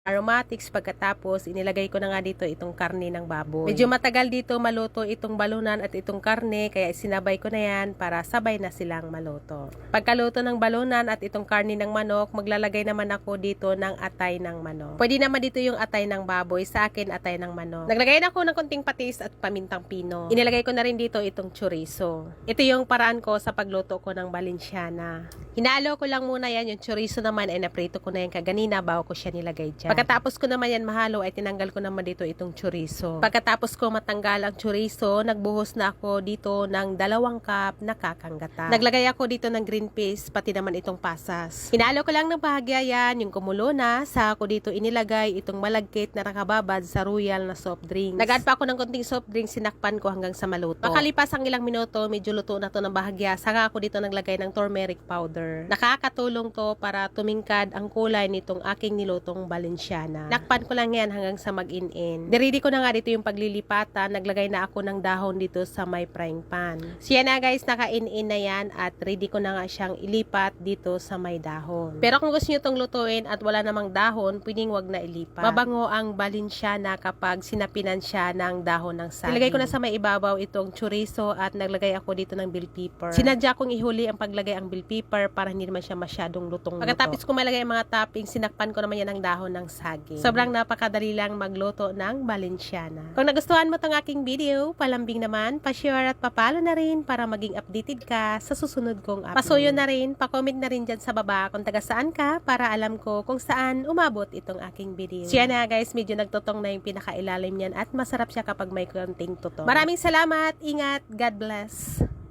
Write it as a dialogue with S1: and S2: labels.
S1: aromatics. Pagkatapos, inilagay ko na nga dito itong karne ng baboy. Medyo matagal dito maluto itong balunan at itong karne, kaya sinabay ko na yan para sabay na silang maluto. Pagkaluto ng balunan at itong karne ng manok, maglalagay naman ako dito ng atay ng manok. Pwede naman dito yung atay ng baboy, sa akin atay ng manok. Naglagay na ako ng konting patis at pamintang pino. Inilagay ko na rin dito itong chorizo. Ito yung paraan ko sa pagluto ko ng Valenciana. Hinalo ko lang muna yan, yung chorizo naman ay naprito ko na yan kaganina bago ko siya nilagay dyan. Pagkatapos ko naman yan mahalo ay tinanggal ko naman dito itong chorizo. Pagkatapos ko matanggal ang chorizo, nagbuhos na ako dito ng 2 cup na kakanggatan. Naglagay ako dito ng green peas, pati naman itong pasas. Hinalo ko lang ng bahagya yan, yung kumulo na, sa ako dito inilagay itong malagkit na nakababad sa royal na soft drinks. Nag-add pa ako ng konting soft drinks, sinakpan ko hanggang sa maluto. Makalipas ang ilang minuto, medyo luto na to ng bahagya, saka ako dito naglagay ng turmeric powder. Nakakatulong to para tumingkad ang kulay nitong aking nilutong Valenciana. Nakpan ko lang yan hanggang sa mag-in-in. Ready ko na nga dito yung paglilipatan. Naglagay na ako ng dahon dito sa may frying pan. Siya na guys, naka-in-in na yan at ready ko na nga siyang ilipat dito sa may dahon. Pero kung gusto nyo itong lutuin at wala namang dahon, pwedeng wag na ilipat. Mabango ang Valenciana kapag sinapinan siya ng dahon ng saging. Nilagay ko na sa may ibabaw itong chorizo at naglagay ako dito ng bell pepper. Sinadya kong ihuli ang paglagay ang bell pepper para hindi naman siya masyadong lutong-luto. Pagkatapos ko malagay ang mga toppings, sinakpan ko naman yan ng dahon ng saging. Sobrang napakadali lang magluto ng Valenciana. Kung nagustuhan mo tong aking video, palambing naman, pa-share at papalo na rin para maging updated ka sa susunod kong upload. Pasuyo na rin, pa-comment na rin dyan sa baba kung taga saan ka para alam ko kung saan umabot itong aking video. Siya na guys, medyo nagtutong na yung pinakailalim niyan at masarap siya kapag may konting tutong. Maraming salamat, ingat, God bless!